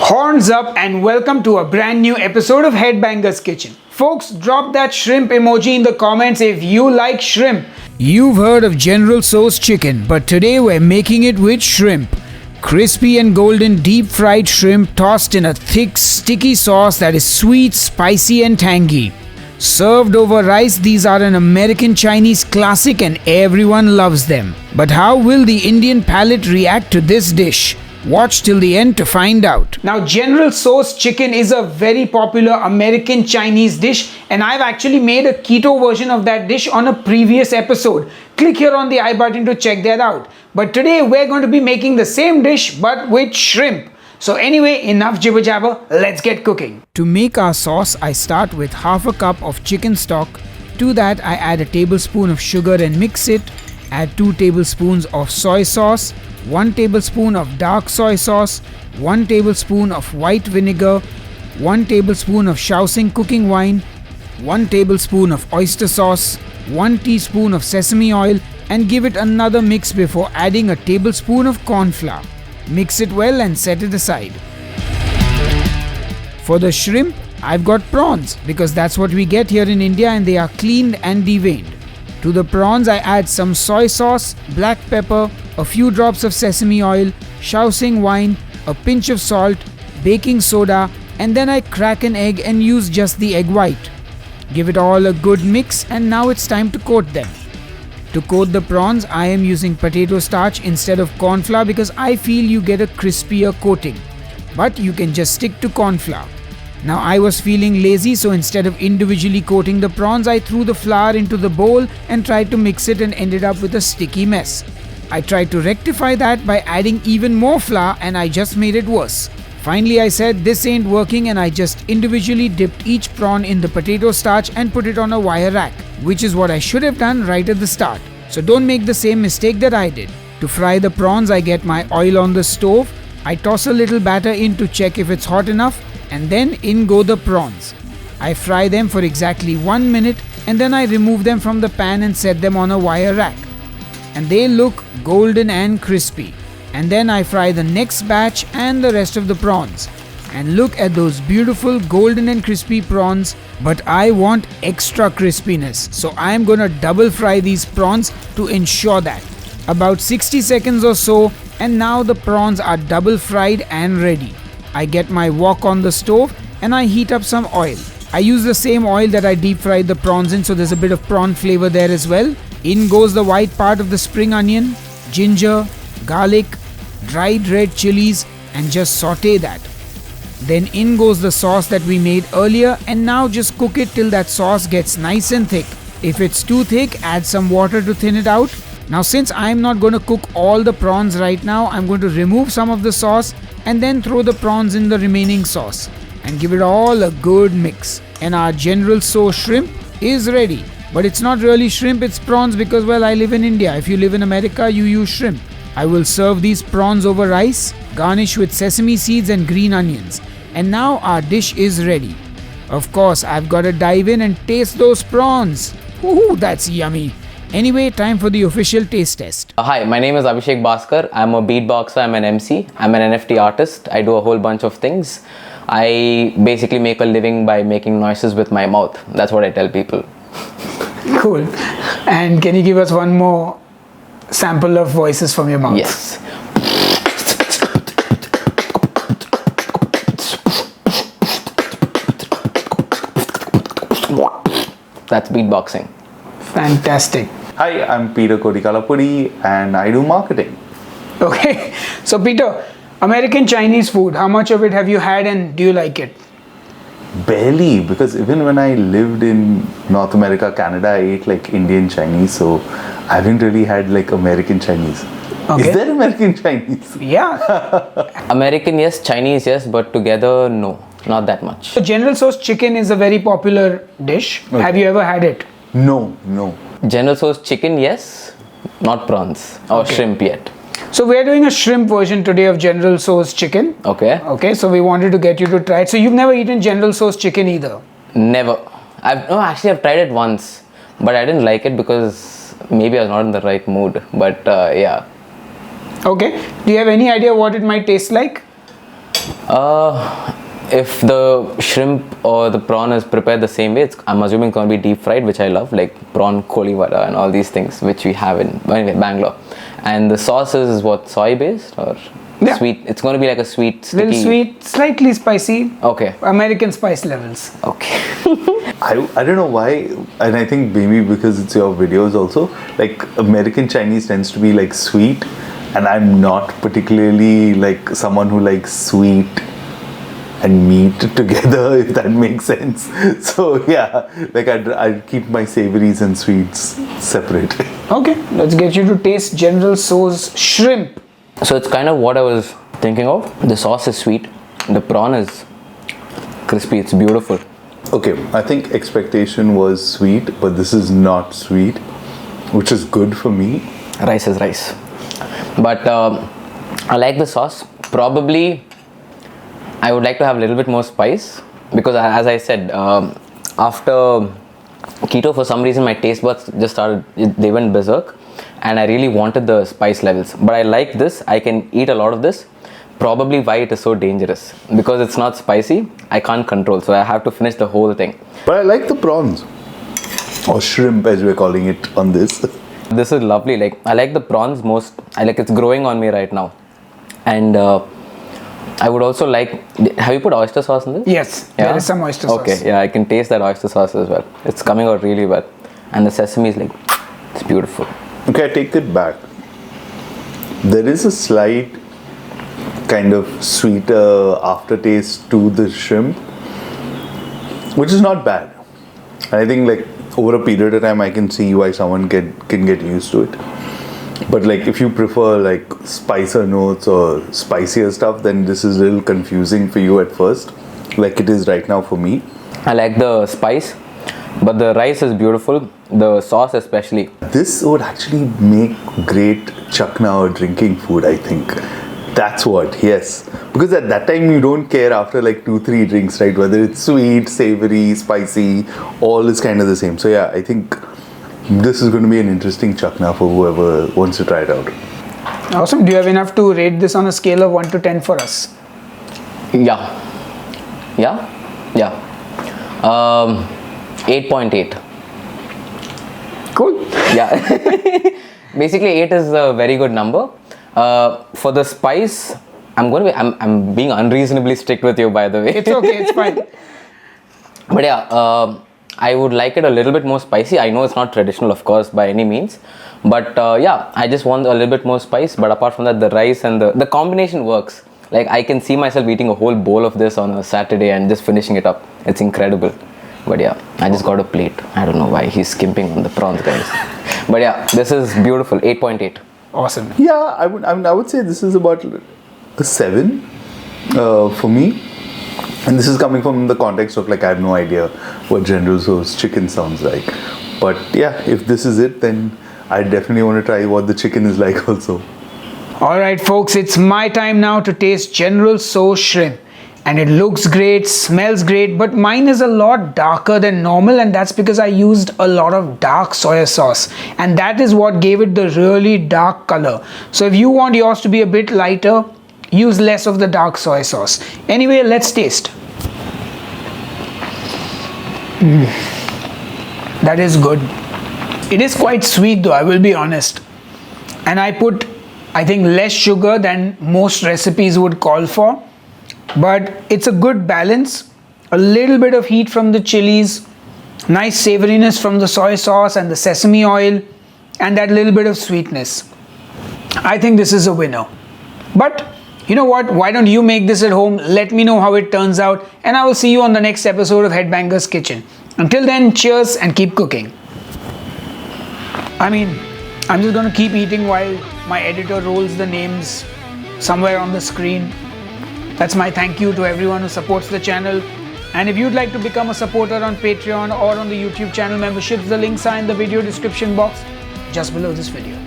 Horns up and welcome to a brand new episode of Headbangers Kitchen. Folks, drop that shrimp emoji in the comments if you like shrimp. You've heard of General Tso's chicken, but today we're making it with shrimp. Crispy and golden deep fried shrimp tossed in a thick, sticky sauce that is sweet, spicy and tangy. Served over rice, these are an American Chinese classic and everyone loves them. But how will the Indian palate react to this dish? Watch till the end to find out. Now, General Tso's chicken is a very popular American Chinese dish, and I've actually made a keto version of that dish on a previous episode. Click here on the I button to check that out. But today we're going to be making the same dish but with shrimp. So anyway, enough jibber jabber, let's get cooking. To make our sauce, I start with half a cup of chicken stock. To that I add a tablespoon of sugar and mix it. Add 2 tablespoons of soy sauce, 1 tablespoon of dark soy sauce, 1 tablespoon of white vinegar, 1 tablespoon of Shaoxing cooking wine, 1 tablespoon of oyster sauce, 1 teaspoon of sesame oil, and give it another mix before adding a tablespoon of corn flour. Mix it well and set it aside. For the shrimp, I've got prawns because that's what we get here in India and they are cleaned and deveined. To the prawns, I add some soy sauce, black pepper, a few drops of sesame oil, Shaoxing wine, a pinch of salt, baking soda, and then I crack an egg and use just the egg white. Give it all a good mix and now it's time to coat them. To coat the prawns, I am using potato starch instead of corn flour because I feel you get a crispier coating. But you can just stick to corn flour. Now I was feeling lazy, so instead of individually coating the prawns, I threw the flour into the bowl and tried to mix it and ended up with a sticky mess. I tried to rectify that by adding even more flour and I just made it worse. Finally I said this ain't working and I just individually dipped each prawn in the potato starch and put it on a wire rack, which is what I should have done right at the start. So don't make the same mistake that I did. To fry the prawns, I get my oil on the stove. I toss a little batter in to check if it's hot enough, and then in go the prawns. I fry them for exactly 1 minute and then I remove them from the pan and set them on a wire rack. And they look golden and crispy. And then I fry the next batch and the rest of the prawns. And look at those beautiful golden and crispy prawns, but I want extra crispiness. So I'm gonna double fry these prawns to ensure that. About 60 seconds or so, and now the prawns are double fried and ready. I get my wok on the stove and I heat up some oil. I use the same oil that I deep fried the prawns in, so there's a bit of prawn flavor there as well. In goes the white part of the spring onion, ginger, garlic, dried red chilies, and just saute that. Then in goes the sauce that we made earlier, and now just cook it till that sauce gets nice and thick. If it's too thick, add some water to thin it out. Now since I'm not going to cook all the prawns right now, I'm going to remove some of the sauce and then throw the prawns in the remaining sauce and give it all a good mix. And our General Tso shrimp is ready. But it's not really shrimp, it's prawns because, well, I live in India. If you live in America, you use shrimp. I will serve these prawns over rice, garnish with sesame seeds and green onions. And now our dish is ready. Of course, I've got to dive in and taste those prawns. Ooh, that's yummy. Anyway, time for the official taste test. Hi, my name is Abhishek Bhaskar. I'm a beatboxer, I'm an MC, I'm an NFT artist. I do a whole bunch of things. I basically make a living by making noises with my mouth. That's what I tell people. Cool. And can you give us one more sample of voices from your mouth? Yes. That's beatboxing. Fantastic. Hi, I'm Peter Kodikalapudi and I do marketing. Okay. So Peter, American Chinese food, how much of it have you had and do you like it? Barely, because even when I lived in North America, Canada, I ate like Indian Chinese, so I haven't really had like American Chinese. Okay. Is there American Chinese? Yeah. American, yes. Chinese, yes. But together, no. Not that much. So General Tso's chicken is a very popular dish. Okay. Have you ever had it? No. General Tso's chicken, yes. Not prawns or shrimp yet. So we're doing a shrimp version today of General Tso's chicken. Okay. Okay, so we wanted to get you to try it. So you've never eaten General Tso's chicken either? Never. I've tried it once, but I didn't like it because maybe I was not in the right mood. But yeah. Okay. Do you have any idea what it might taste like? If the shrimp or the prawn is prepared the same way, I'm assuming it's going to be deep fried, which I love, like prawn koli vada and all these things, which we have in Bangalore. And the sauce is what, soy based or sweet? It's going to be like a sweet, sticky. Little sweet, slightly spicy. Okay. American spice levels. Okay. I don't know why, and I think maybe because it's your videos also, like American Chinese tends to be like sweet, and I'm not particularly like someone who likes sweet and meat together, if that makes sense. So yeah, like I'd keep my savories and sweets separate. Okay, let's get you to taste General Tso's shrimp. So it's kind of what I was thinking of. The sauce is sweet, the prawn is crispy, it's beautiful. Okay, I think expectation was sweet, but this is not sweet, which is good for me. Rice is rice. But I like the sauce. Probably I would like to have a little bit more spice, because as I said, after keto, for some reason my taste buds just started, they went berserk, and I really wanted the spice levels. But I like this, I can eat a lot of this. Probably why it is so dangerous, because it's not spicy, I can't control, so I have to finish the whole thing. But I like the prawns, or shrimp as we're calling it on this. This is lovely. Like, I like the prawns most. I like it's growing on me right now. And I would also like, have you put oyster sauce in this? Yes, Yeah? there is some oyster sauce. Okay, yeah, I can taste that oyster sauce as well. It's coming out really well. And the sesame is like, it's beautiful. Okay, I take it back. There is a slight kind of sweeter aftertaste to the shrimp, which is not bad. And I think like over a period of time I can see why someone can get used to it. But like if you prefer like spicer notes or spicier stuff, then this is a little confusing for you at first, like it is right now for me. I like the spice, but the rice is beautiful, the sauce especially. This would actually make great chakna or drinking food, I think. That's what, yes. Because at that time you don't care after like 2-3 drinks, right? Whether it's sweet, savory, spicy, all is kind of the same. So yeah, I think this is going to be an interesting chakna for whoever wants to try it out. Awesome. Do you have enough to rate this on a scale of 1 to 10 for us? Yeah. 8.8. Cool. Yeah. Basically 8 is a very good number. For the spice, I'm being unreasonably strict with you, by the way. It's okay, it's fine. But yeah, I would like it a little bit more spicy. I know it's not traditional, of course, by any means. But yeah, I just want a little bit more spice. But apart from that, the rice and the combination works. Like, I can see myself eating a whole bowl of this on a Saturday and just finishing it up. It's incredible. But yeah, I just got a plate. I don't know why he's skimping on the prawns, guys. But yeah, this is beautiful. 8.8. Awesome. Yeah, I would say this is about a 7 for me. And this is coming from the context of like I have no idea what General Tso's chicken sounds like. But yeah, if this is it, then I definitely want to try what the chicken is like also. Alright folks, it's my time now to taste General Tso shrimp. And it looks great, smells great, but mine is a lot darker than normal, and that's because I used a lot of dark soy sauce. And that is what gave it the really dark color. So if you want yours to be a bit lighter, use less of the dark soy sauce. Anyway, let's taste. That is good. It is quite sweet though, I will be honest. And I put, I think, less sugar than most recipes would call for. But it's a good balance. A little bit of heat from the chilies, nice savoriness from the soy sauce and the sesame oil, and that little bit of sweetness. I think this is a winner. But you know what? Why don't you make this at home? Let me know how it turns out, and I will see you on the next episode of Headbangers Kitchen. Until then, cheers and keep cooking. I mean, I'm just gonna keep eating while my editor rolls the names somewhere on the screen. That's my thank you to everyone who supports the channel. And if you'd like to become a supporter on Patreon or on the YouTube channel memberships, the links are in the video description box just below this video.